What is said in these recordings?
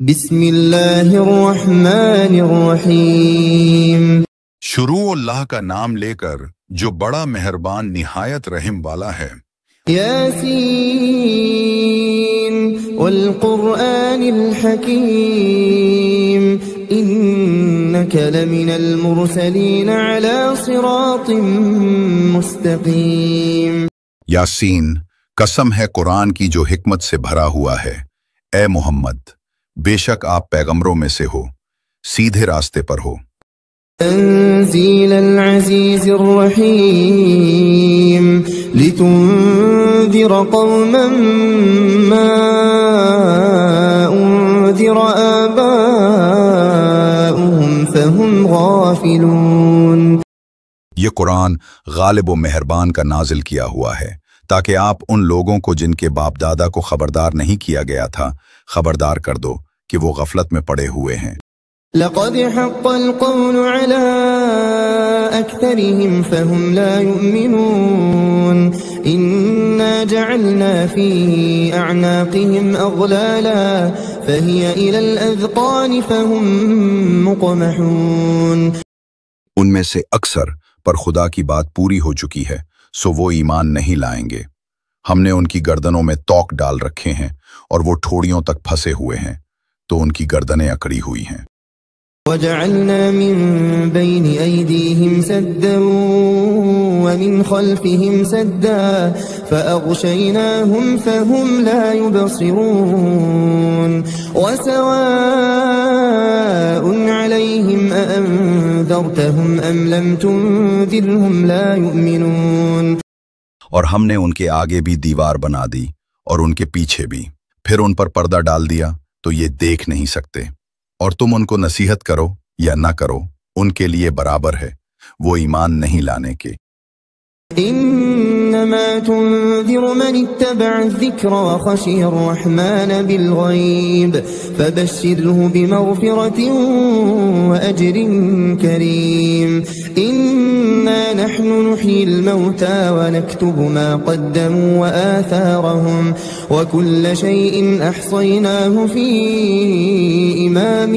بسم اللہ الرحمن الرحیم۔ شروع اللہ کا نام لے کر جو بڑا مہربان نہایت رحم والا ہے۔ یاسین والقرآن الحکیم انک لمن المرسلین علی صراط مستقیم۔ یاسین، قسم ہے قرآن کی جو حکمت سے بھرا ہوا ہے۔ اے محمد، بے شک آپ پیغمبروں میں سے ہو، سیدھے راستے پر ہو۔ تنزیل العزیز الرحیم لتنذر قوما ما انذر آباؤهم فهم غافلون۔ یہ قرآن غالب و مہربان کا نازل کیا ہوا ہے تاکہ آپ ان لوگوں کو جن کے باپ دادا کو خبردار نہیں کیا گیا تھا خبردار کر دو کہ وہ غفلت میں پڑے ہوئے ہیں۔ لقد حق القول على أكثرهم فهم لا يؤمنون إنا جعلنا في أعناقهم أغلالا فهي إلى الأذقان فهم مقمحون۔ ان میں سے اکثر پر خدا کی بات پوری ہو چکی ہے سو وہ ایمان نہیں لائیں گے۔ ہم نے ان کی گردنوں میں توق ڈال رکھے ہیں اور وہ ٹھوڑیوں تک پھنسے ہوئے ہیں تو ان کی گردنیں اکڑی ہوئی ہیں۔ وَجَعَلْنَا مِن بَيْنِ أَيْدِيهِمْ سَدًّا وَمِنْ خَلْفِهِمْ سَدًّا فَأَغْشَيْنَاهُمْ فَهُمْ لَا يُبْصِرُونَ وَسَوَاءٌ عَلَيْهِمْ أَأَنذَرْتَهُمْ أَمْ لَمْ تُنذِرْهُمْ لَا يُؤْمِنُونَ۔ اور ہم نے ان کے آگے بھی دیوار بنا دی اور ان کے پیچھے بھی، پھر ان پر پردہ ڈال دیا تو یہ دیکھ نہیں سکتے، اور تم ان کو نصیحت کرو یا نہ کرو ان کے لیے برابر ہے، وہ ایمان نہیں لانے کے۔ انما تنذر من اتبع الذکر وخشی الرحمن بالغیب فبشره بمغفرة واجر کریم۔ انا نحن نحيي الموتى ونكتب ما قدموا وآثارهم وكل شيء احصيناه في امام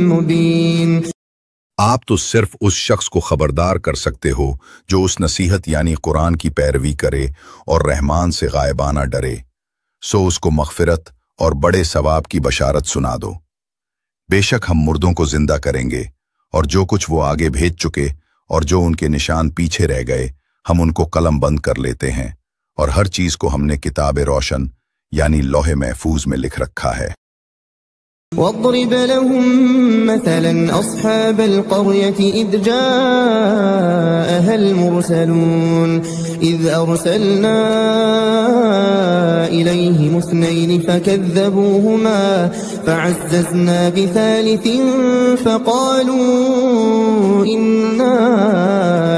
مبين۔ آپ تو صرف اس شخص کو خبردار کر سکتے ہو جو اس نصیحت یعنی قرآن کی پیروی کرے اور رحمان سے غائبانہ ڈرے، سو اس کو مغفرت اور بڑے ثواب کی بشارت سنا دو۔ بے شک ہم مردوں کو زندہ کریں گے، اور جو کچھ وہ آگے بھیج چکے اور جو ان کے نشان پیچھے رہ گئے ہم ان کو قلم بند کر لیتے ہیں، اور ہر چیز کو ہم نے کتاب روشن یعنی لوح محفوظ میں لکھ رکھا ہے۔ واضرب لهم مثلا أصحاب القرية إذ جاءها المرسلون إذ أرسلنا إليهم اثنين فكذبوهما فعززنا بثالث فقالوا إنا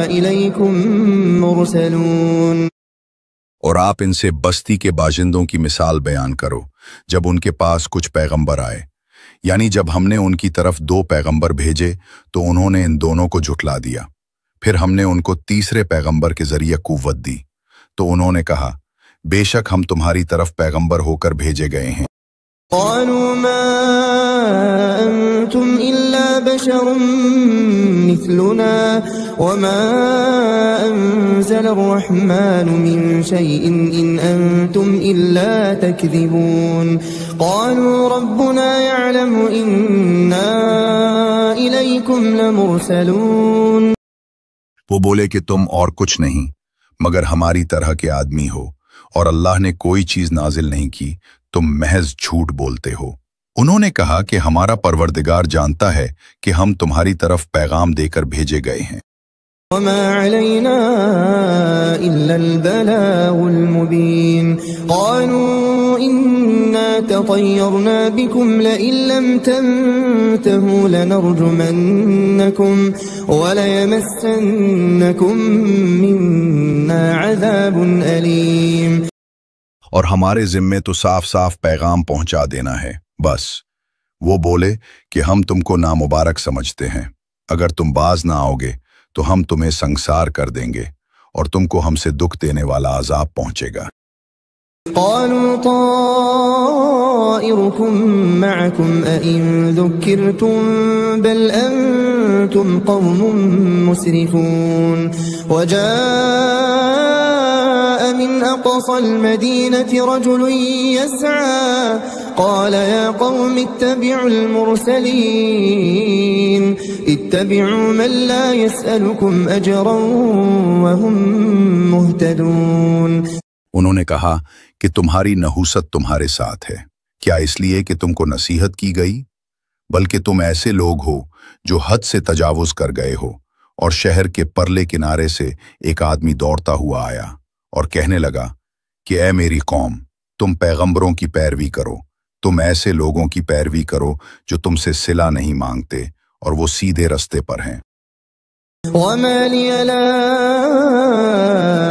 إليكم مرسلون۔ اور آپ ان سے بستی کے باشندوں کی مثال بیان کرو جب ان کے پاس کچھ پیغمبر آئے، یعنی جب ہم نے ان کی طرف 2 پیغمبر بھیجے تو انہوں نے ان دونوں کو جھٹلا دیا، پھر ہم نے ان کو تیسرے پیغمبر کے ذریعے قوت دی تو انہوں نے کہا بے شک ہم تمہاری طرف پیغمبر ہو کر بھیجے گئے ہیں۔ قالوا ما أنتم إلا بشر مثلنا وما أنزل الرحمن من شيء إن أنتم إلا تكذبون۔ قالوا ربنا يعلم إنا إليكم لمرسلون۔ وہ بولے کہ تم اور کچھ نہیں مگر ہماری طرح کے آدمی ہو، اور اللہ نے کوئی چیز نازل نہیں کی، تم محض جھوٹ بولتے ہو۔ انہوں نے کہا کہ ہمارا پروردگار جانتا ہے کہ ہم تمہاری طرف پیغام دے کر بھیجے گئے ہیں۔ وما علينا إلا البلاغ المبين۔ قالوا إنا تطيرنا بكم لئن لم تنتهوا لنرجمنكم وليمسنكم منا عذاب أليم۔ اور ہمارے ذمے تو صاف صاف پیغام پہنچا دینا ہے بس۔ وہ بولے کہ ہم تم کو نامبارک سمجھتے ہیں، اگر تم باز نہ آؤ گے تو ہم تمہیں سنگسار کر دیں گے اور تم کو ہم سے دکھ دینے والا عذاب پہنچے گا۔ قالوا طائركم معكم أئن ذكرتم بل أنتم قوم مسرفون وجاء من أقصى المدينة رجل يسعى قال يا قوم اتبعوا المرسلين اتبعوا من لا يسألكم أجرا وهم مهتدون. انہوں نے کہا کہ تمہاری نحوست تمہارے ساتھ ہے، کیا اس لیے کہ تم کو نصیحت کی گئی؟ بلکہ تم ایسے لوگ ہو جو حد سے تجاوز کر گئے ہو. اور شہر کے پرلے کنارے سے ایک آدمی دوڑتا ہوا آیا اور کہنے لگا کہ اے میری قوم، تم پیغمبروں کی پیروی کرو، تم ایسے لوگوں کی پیروی کرو جو تم سے صلہ نہیں مانگتے اور وہ سیدھے رستے پر ہیں. وما لي لا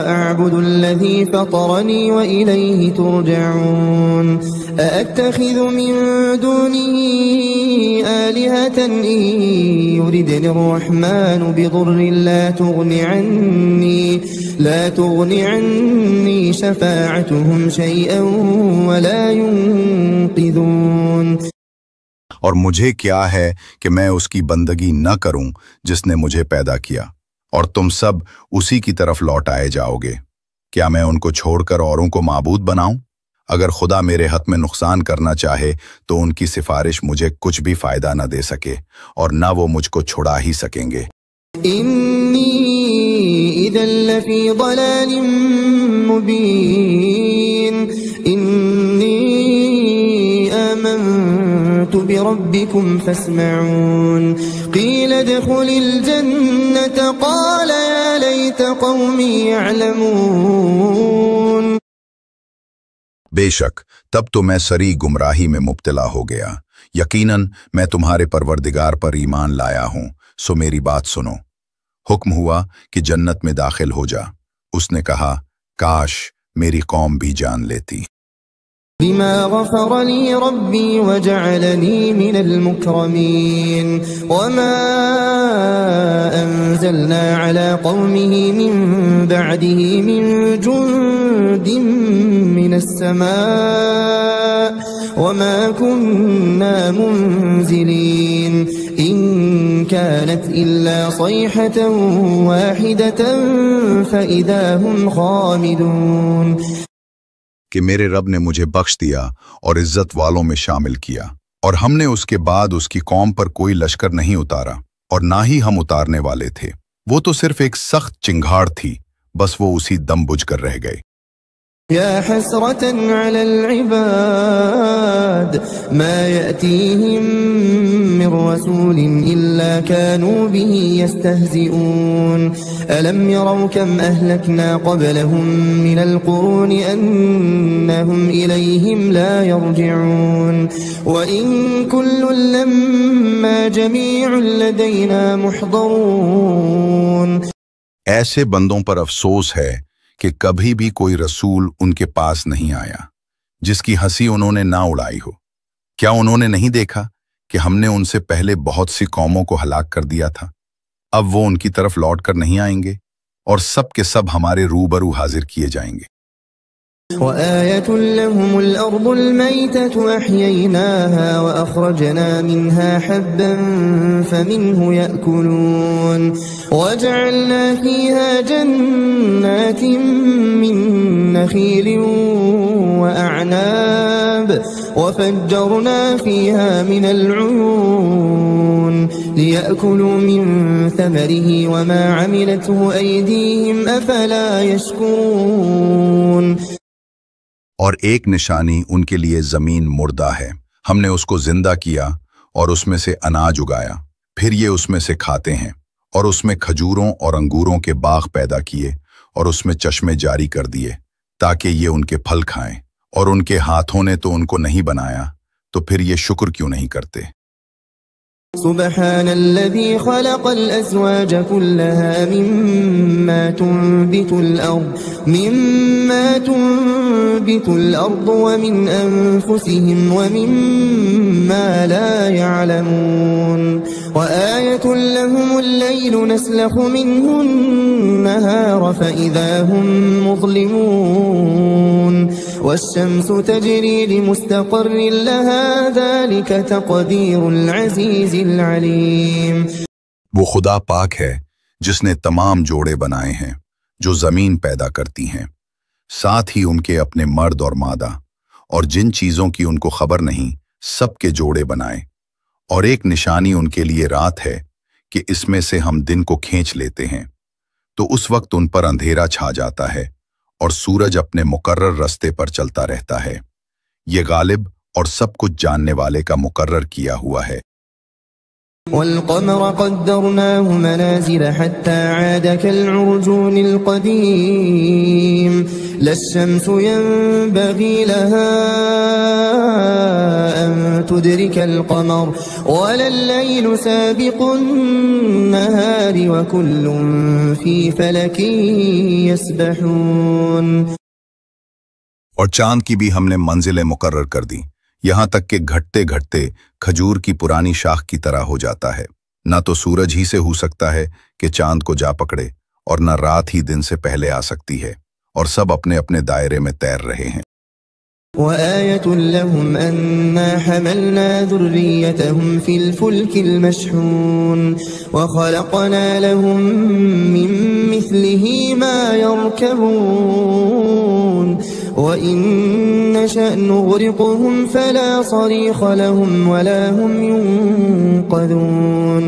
أعبد الذي فطرني وإليه ترجعون أأتخذ من دونه آلهة إن يردني الرحمن بضر لا تغن عني شفاعتهم شيئا ولا ينقذون. اور مجھے کیا ہے کہ میں اس کی بندگی نہ کروں جس نے مجھے پیدا کیا، اور تم سب اسی کی طرف لوٹ آئے جاؤ گے. کیا میں ان کو چھوڑ کر اوروں کو معبود بناؤں؟ اگر خدا میرے حق میں نقصان کرنا چاہے تو ان کی سفارش مجھے کچھ بھی فائدہ نہ دے سکے اور نہ وہ مجھ کو چھڑا ہی سکیں گے. انی اذا لفی ضلال مبین انی آمنت بربکم فاسمعون قیل ادخل الجنة قال یا لیت قومی یعلمون. بے شک تب تو میں سری گمراہی میں مبتلا ہو گیا. یقیناً میں تمہارے پروردگار پر ایمان لایا ہوں، سو میری بات سنو. حکم ہوا کہ جنت میں داخل ہو جا. اس نے کہا کاش میری قوم بھی جان لیتی. بما غفر لي ربي وجعلني من المكرمين وما أنزلنا على قومه من بعده من جند من السماء وما كنا منزلين إن كانت إلا صيحة واحدة فإذا هم خامدون. کہ میرے رب نے مجھے بخش دیا اور عزت والوں میں شامل کیا، اور ہم نے اس کے بعد اس کی قوم پر کوئی لشکر نہیں اتارا اور نہ ہی ہم اتارنے والے تھے. وہ تو صرف ایک سخت چنگھاڑ تھی، بس وہ اسی دم بجھ کر رہ گئے. يا حسرة على العباد ما يأتيهم من رسول إلا كانوا به يستهزئون ألم يروا كم أهلكنا قبلهم من القرون أنهم إليهم لا يرجعون وإن كل لما جميع لدينا محضرون. ایسے بندوں پر افسوس ہے کہ کبھی بھی کوئی رسول ان کے پاس نہیں آیا جس کی ہنسی انہوں نے نہ اڑائی ہو. کیا انہوں نے نہیں دیکھا کہ ہم نے ان سے پہلے بہت سی قوموں کو ہلاک کر دیا تھا؟ اب وہ ان کی طرف لوٹ کر نہیں آئیں گے اور سب کے سب ہمارے روبرو حاضر کیے جائیں گے. وآية لهم الأرض الميتة أحييناها وأخرجنا منها حبا فمنه يأكلون وجعلنا فيها جنات من نخيل وأعناب وفجرنا فيها من العيون ليأكلوا من ثمره وما عملته أيديهم أفلا يشكرون. اور ایک نشانی ان کے لیے زمین مردہ ہے، ہم نے اس کو زندہ کیا اور اس میں سے اناج اگایا، پھر یہ اس میں سے کھاتے ہیں، اور اس میں کھجوروں اور انگوروں کے باغ پیدا کیے اور اس میں چشمے جاری کر دیے تاکہ یہ ان کے پھل کھائیں، اور ان کے ہاتھوں نے تو ان کو نہیں بنایا، تو پھر یہ شکر کیوں نہیں کرتے؟ سبحان الذي خلق الأزواج كلها مما تنبت الأرض ومن أنفسهم ومما لا يعلمون وآية لهم الليل نسلخ منه النهار فإذا هم مظلمون والشمس تجري لمستقر لها ذلك تقدير العزيز العليم. وہ خدا پاک ہے جس نے تمام جوڑے بنائے ہیں جو زمین پیدا کرتی ہیں، ساتھ ہی ان کے اپنے مرد اور مادہ، اور جن چیزوں کی ان کو خبر نہیں سب کے جوڑے بنائے. اور ایک نشانی ان کے لیے رات ہے کہ اس میں سے ہم دن کو کھینچ لیتے ہیں تو اس وقت ان پر اندھیرا چھا جاتا ہے اور سورج اپنے مقرر رستے پر چلتا رہتا ہے. یہ غالب اور سب کچھ جاننے والے کا مقرر کیا ہوا ہے. والقمر قدرناه منازل حتى عاد كالعرجون القديم لا الشمس ينبغي لها أن تدرك القمر ولا الليل سابق النهار وكل في فلك يسبحون. اور چاند کی بھی ہم نے منزلیں مقرر کر دی یہاں تک کہ گھٹتے گھٹتے کھجور کی پرانی شاخ کی طرح ہو جاتا ہے. نہ تو سورج ہی سے ہو سکتا ہے کہ چاند کو جا پکڑے اور نہ رات ہی دن سے پہلے آ سکتی ہے، اور سب اپنے اپنے دائرے میں تیر رہے ہیں. وآية لهم أنا حملنا ذريتهم في الفلك المشحون وخلقنا لهم من مثله ما يركبون وإن نشأ نغرقهم فلا صريخ لهم ولا هم ينقذون.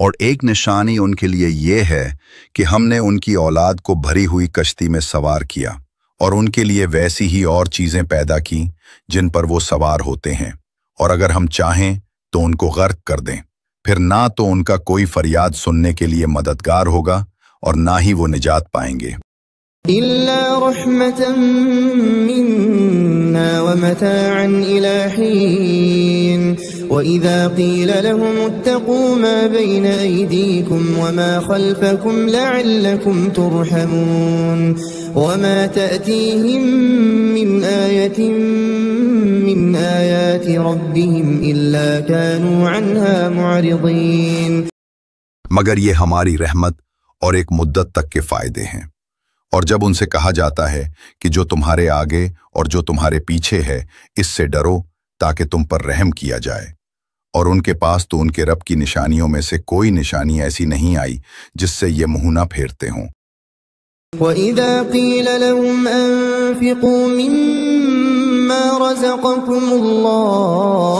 اور ایک نشانی ان کے لیے یہ ہے کہ ہم نے ان کی اولاد کو بھری ہوئی کشتی میں سوار کیا اور ان کے لیے ویسی ہی اور چیزیں پیدا کی جن پر وہ سوار ہوتے ہیں، اور اگر ہم چاہیں تو ان کو غرق کر دیں، پھر نہ تو ان کا کوئی فریاد سننے کے لیے مددگار ہوگا اور نہ ہی وہ نجات پائیں گے. إلا رحمة منا ومتاعا إلى حين وإذا قيل لهم اتقوا ما بين أيديكم وما خلفكم لعلكم ترحمون وما تأتيهم من آية من آيات ربهم إلا كانوا عنها معرضين. مگر یہ ہماری رحمت اور ایک مدت تک کے فائدے ہیں. اور جب ان سے کہا جاتا ہے کہ جو تمہارے آگے اور جو تمہارے پیچھے ہے اس سے ڈرو تاکہ تم پر رحم کیا جائے، اور ان کے پاس تو ان کے رب کی نشانیوں میں سے کوئی نشانی ایسی نہیں آئی جس سے یہ منہ نہ پھیرتے ہوں. وَإِذَا قِيلَ لَهُمْ أَنفِقُوا مِمَّا رَزَقَكُمُ اللَّهُ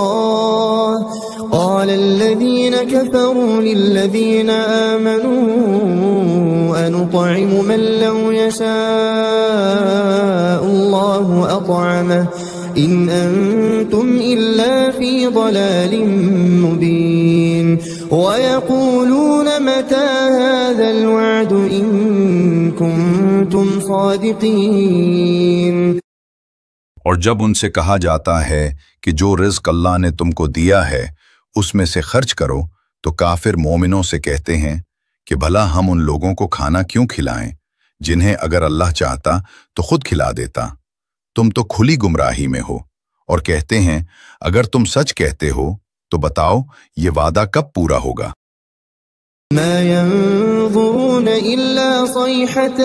قَالَ الَّذِينَ كَفَرُوا لِلَّذِينَ آمَنُوا أَنُطْعِمُ مَن لَّوْ يَشَاءُ اللَّهُ أَطْعَمَهُ إِنْ أَنتُمْ إِلَّا فِي ضَلَالٍ مُّبِينٍ وَيَقُولُونَ مَتَى هَذَا الْوَعْدُ إِن كُنتُمْ صَادِقِينَ. اور جب ان سے کہا جاتا ہے کہ جو رزق اللہ نے تم کو دیا ہے اس میں سے خرچ کرو تو کافر مومنوں سے کہتے ہیں کہ بھلا ہم ان لوگوں کو کھانا کیوں کھلائیں جنہیں اگر اللہ چاہتا تو خود کھلا دیتا. تم تو کھلی گمراہی میں ہو. اور کہتے ہیں اگر تم سچ کہتے ہو تو بتاؤ یہ وعدہ کب پورا ہوگا. ما ينظرون إلا صيحة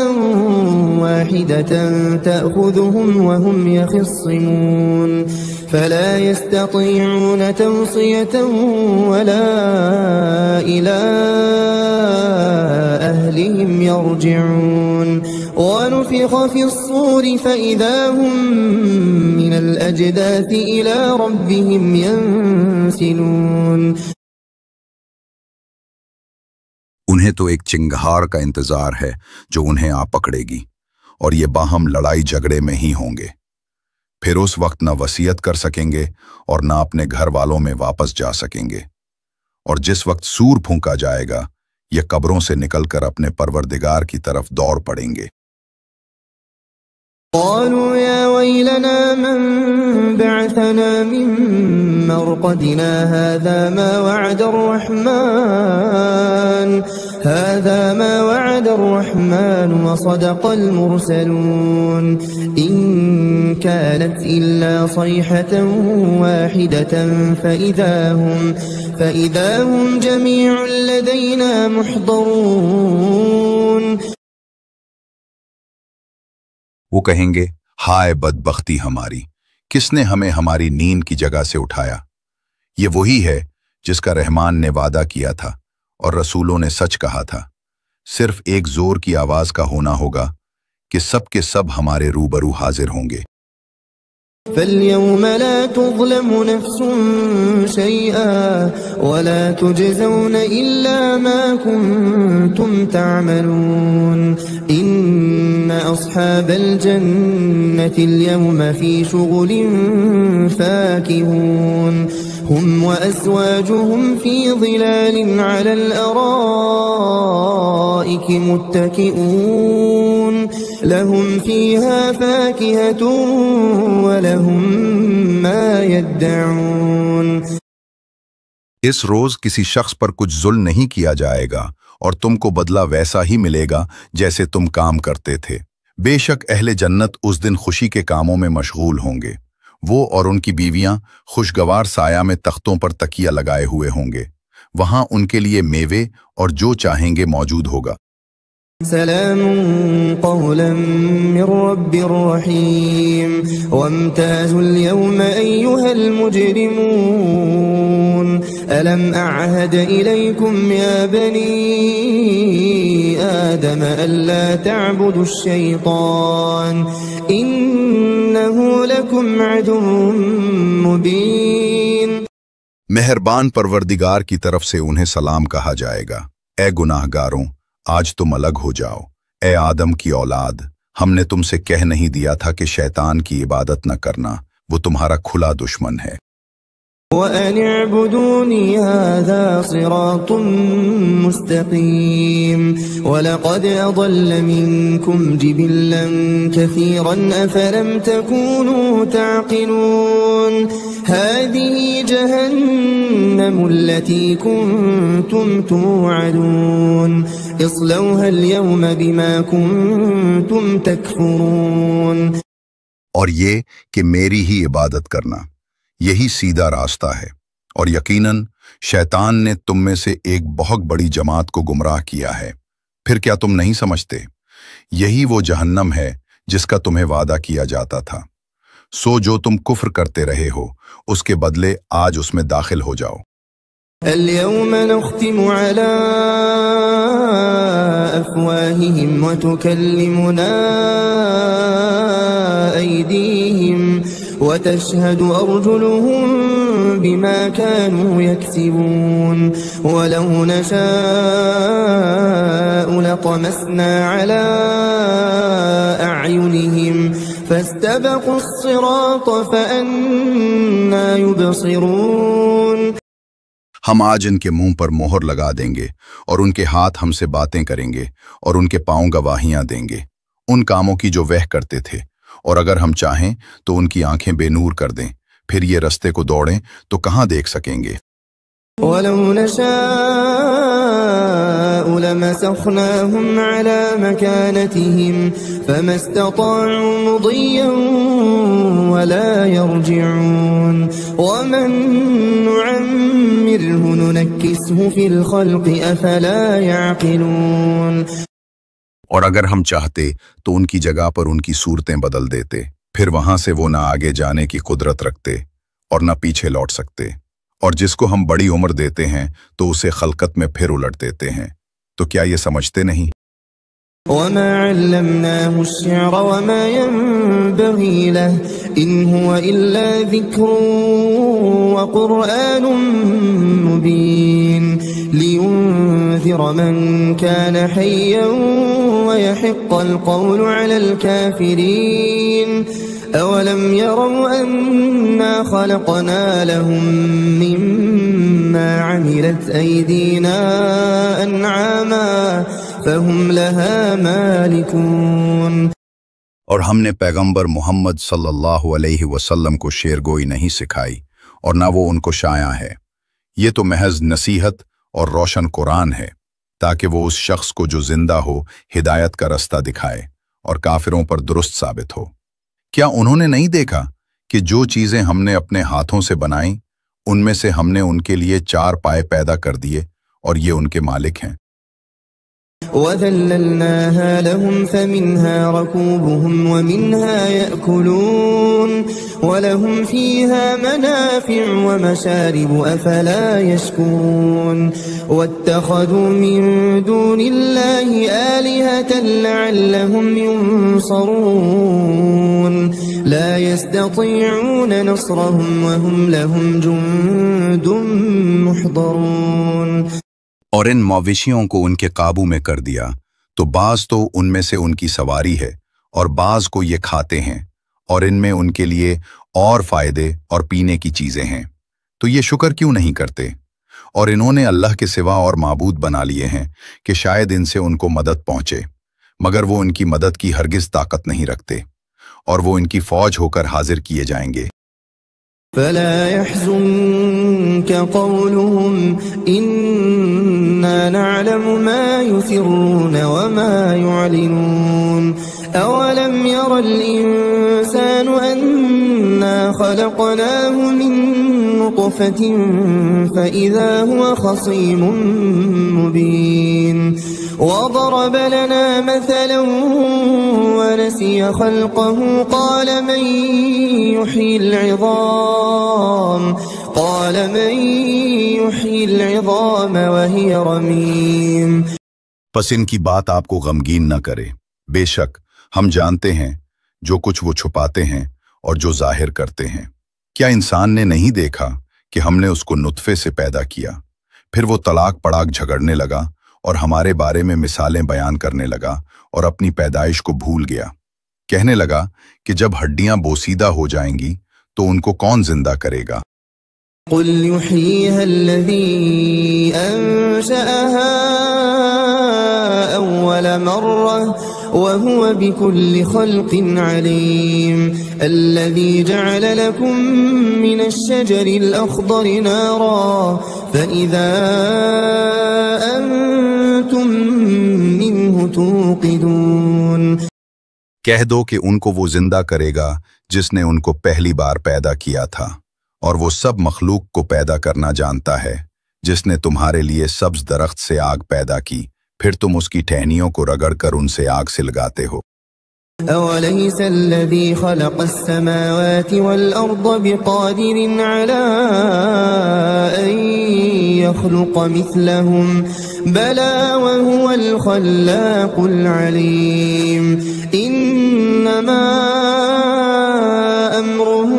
واحدة تأخذهم وهم يخصمون فلا يستطيعون توصية ولا إلى أهلهم يرجعون ونفخ في الصور فإذا هم من الأجداث إلى ربهم ينسلون. انہیں تو ایک چنگھار کا انتظار ہے جو انہیں آ پکڑے گی، اور یہ باہم لڑائی جھگڑے میں ہی ہوں گے. پھر اس وقت نہ وصیت کر سکیں گے اور نہ اپنے گھر والوں میں واپس جا سکیں گے. اور جس وقت سور پھونکا جائے گا یہ قبروں سے نکل کر اپنے پروردگار کی طرف دوڑ پڑیں گے. قالوا يا ويلنا من بعثنا من مرقدنا هذا ما وعد الرحمن وصدق المرسلون إن كانت إلا صيحة واحدة فإذا هم جميع لدينا محضرون. وہ کہیں گے ہائے بدبختی ہماری، کس نے ہمیں ہماری نیند کی جگہ سے اٹھایا؟ یہ وہی ہے جس کا رحمان نے وعدہ کیا تھا اور رسولوں نے سچ کہا تھا۔ صرف ایک زور کی آواز کا ہونا ہوگا کہ سب کے سب ہمارے روبرو حاضر ہوں گے۔ فَالْيَوْمَ لَا تُظْلَمُ نَفْسٌ شَيْئًا وَلَا تُجْزَوْنَ إِلَّا مَا كُنتُمْ تَعْمَلُونَ إِنَّ أَصْحَابَ الْجَنَّةِ الْيَوْمَ فِي شُغُلٍ فَاكِهُونَ هُمْ وَأَزْوَاجُهُمْ فِي ظِلَالٍ عَلَى الْأَرَائِكِ مُتَّكِئُونَ لَهُمْ فِيهَا فَاكِهَةٌ وَلَهُمْ مَا يَدَّعُونَ۔ اس روز کسی شخص پر کچھ ظلم نہیں کیا جائے گا اور تم کو بدلہ ویسا ہی ملے گا جیسے تم کام کرتے تھے۔ بے شک اہل جنت اس دن خوشی کے کاموں میں مشغول ہوں گے۔ وہ اور ان کی بیویاں خوشگوار سایہ میں تختوں پر تکیہ لگائے ہوئے ہوں گے۔ وہاں ان کے لیے میوے اور جو چاہیں گے موجود ہوگا۔ سلام قولا من رب رحیم وامتازوا اليوم أيها المجرمون ألم أعهد إليكم يا بني آدم ألا تعبدوا الشيطان إنه لكم عدو مبين۔ مہربان پروردگار کی طرف سے انہیں سلام کہا جائے گا۔ اے گناہ گاروں، آج تم الگ ہو جاؤ۔ اے آدم کی اولاد، ہم نے تم سے کہہ نہیں دیا تھا کہ شیطان کی عبادت نہ کرنا، وہ تمہارا کھلا دشمن ہے۔ وَأَنِ اعْبُدُونِي هَذَا صِرَاطٌ مُسْتَقِيمٌ وَلَقَدْ أَضَلَّ مِنكُمْ جِبِلًّا كَثِيرًا أَفَلَمْ تَكُونُوا تَعْقِلُونَ هَذِهِ جَهَنَّمُ الَّتِي كُنتُمْ تُوعَدُونَ اصْلَوْهَا الْيَوْمَ بِمَا كُنتُمْ تَكْفُرُونَ۔ اور یہ کہ میری ہی عبادت کرنا، یہی سیدھا راستہ ہے، اور یقیناً شیطان نے تم میں سے ایک بہت بڑی جماعت کو گمراہ کیا ہے۔ پھر کیا تم نہیں سمجھتے؟ یہی وہ جہنم ہے جس کا تمہیں وعدہ کیا جاتا تھا۔ سو جو تم کفر کرتے رہے ہو اس کے بدلے آج اس میں داخل ہو جاؤ۔ اليوم نختم على أفواههم وتكلمنا أيديهم وتشهد أرجلهم بما كانوا يكسبون ولو نشاء لطمسنا على أعينهم فاستبقوا الصراط فأنى يبصرون۔ ہم آج ان کے منہ پر مہر لگا دیں گے اور ان کے ہاتھ ہم سے باتیں کریں گے اور ان کے پاؤں گواہیاں دیں گے ان کاموں کی جو وہ کرتے تھے، اور اگر ہم چاہیں تو ان کی آنکھیں بے نور کر دیں، پھر یہ رستے کو دوڑیں تو کہاں دیکھ سکیں گے۔ وَلَوْ نَشَاءُ لَمَسَخْنَاهُمْ عَلَى مَكَانَتِهِمْ فَمَا اسْتَطَاعُوا مُضِيًّا وَلَا يَرْجِعُونَ وَمَن نُّعَمِّرْهُ نُنَكِّسْهُ فِي الْخَلْقِ أَفَلَا يَعْقِلُونَ۔ اور اگر ہم چاہتے تو ان کی جگہ پر ان کی صورتیں بدل دیتے، پھر وہاں سے وہ نہ آگے جانے کی قدرت رکھتے اور نہ پیچھے لوٹ سکتے، اور جس کو ہم بڑی عمر دیتے ہیں تو اسے خلقت میں پھر الٹ دیتے ہیں، تو کیا یہ سمجھتے نہیں؟ وَمَا عَلَّمْنَاهُ الشِّعْرَ وَمَا يَنبَغِي لَهُ إِنْ هُوَ إِلَّا ذِكْرٌ وَقُرْآنٌ مُبِينٌ لِيُنذِرَ مَن كَانَ حَيًّا وَيَحِقَّ الْقَوْلُ عَلَى الْكَافِرِينَ أَوَلَمْ يَرَوْا أَنَّا خَلَقْنَا لَهُم مِّمَّا عَمِلَتْ أَيْدِينَا أَنْعَامًا فَهُمْ لَهَا مَالِكُونَ۔ اور ہم نے پیغمبر محمد صلی اللہ علیہ وسلم کو شعرگوئی نہیں سکھائی اور نہ وہ ان کو شایع ہے، یہ تو محض نصیحت اور روشن قرآن ہے تاکہ وہ اس شخص کو جو زندہ ہو ہدایت کا رستہ دکھائے اور کافروں پر درست ثابت ہو۔ کیا انہوں نے نہیں دیکھا کہ جو چیزیں ہم نے اپنے ہاتھوں سے بنائیں ان میں سے ہم نے ان کے لیے 4 پائے پیدا کر دیے اور یہ ان کے مالک ہیں۔ وذللناها لهم فمنها ركوبهم ومنها يأكلون ولهم فيها منافع ومشارب أفلا يشكرون واتخذوا من دون الله آلهة لعلهم ينصرون لا يستطيعون نصرهم وهم لهم جند محضرون۔ اور ان مویشیوں کو ان کے قابو میں کر دیا تو بعض تو ان میں سے ان کی سواری ہے اور بعض کو یہ کھاتے ہیں، اور ان میں ان کے لیے اور فائدے اور پینے کی چیزیں ہیں، تو یہ شکر کیوں نہیں کرتے؟ اور انہوں نے اللہ کے سوا اور معبود بنا لیے ہیں کہ شاید ان سے ان کو مدد پہنچے، مگر وہ ان کی مدد کی ہرگز طاقت نہیں رکھتے، اور وہ ان کی فوج ہو کر حاضر کیے جائیں گے۔ فلا يحزنك قولهم إنا نعلم ما يسرون وما يعلنون أولم ير الإنسان أنا خلقناه من نطفة فإذا هو خصيم مبين وضرب لنا مثلا ونسي خلقه قال من يحيي العظام وهي رميم۔ پس ان کی بات آپ کو غمگین نہ کرے، بے شک ہم جانتے ہیں جو کچھ وہ چھپاتے ہیں اور جو ظاہر کرتے ہیں۔ کیا انسان نے نہیں دیکھا کہ ہم نے اس کو نطفے سے پیدا کیا، پھر وہ طلاق پڑاک جھگڑنے لگا اور ہمارے بارے میں مثالیں بیان کرنے لگا اور اپنی پیدائش کو بھول گیا، کہنے لگا کہ جب ہڈیاں بوسیدہ ہو جائیں گی تو ان کو کون زندہ کرے گا؟ قل يحييها الذي أنشأها أول مرة وهو بكل خلق عليم الذي جعل لكم من الشجر الأخضر نارا فإذا أنتم منه توقدون۔ کہہ دو کہ ان کو وہ زندہ کرے گا جس نے ان کو پہلی بار پیدا کیا تھا، اور وہ سب مخلوق کو پیدا کرنا جانتا ہے، جس نے تمہارے لیے سبز درخت سے آگ پیدا کی، پھر تم اس کی ٹہنیوں کو رگڑ کر ان سے آگ سلگاتے ہو۔ أوليس الذي خلق السماوات والأرض بقادر على أن يخلق مثلهم بلى وهو الخلاق العليم إنما أمره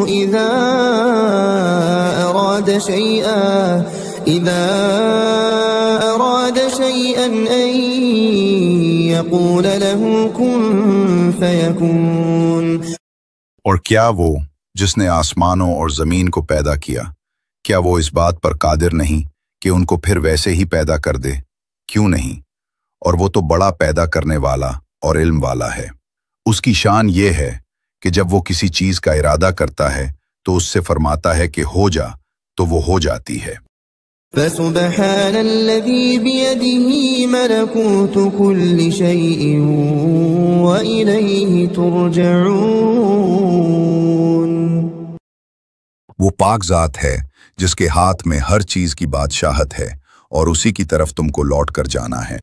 إذا أراد شيئا أن يقول له كن فيكون۔ اور کیا وہ جس نے آسمانوں اور زمین کو پیدا کیا، کیا وہ اس بات پر قادر نہیں کہ ان کو پھر ویسے ہی پیدا کر دے؟ کیوں نہیں؟ اور وہ تو بڑا پیدا کرنے والا اور علم والا ہے۔ اس کی شان یہ ہے کہ جب وہ کسی چیز کا ارادہ کرتا ہے تو اس سے فرماتا ہے کہ ہو جا تو وہ ہو جاتی ہے۔ فسبحان الذي بيده ملكوت كل شيء وإليه ترجعون۔ وہ پاک ذات ہے جس کے ہاتھ میں ہر چیز کی بادشاہت ہے اور اسی کی طرف تم کو لوٹ کر جانا ہے۔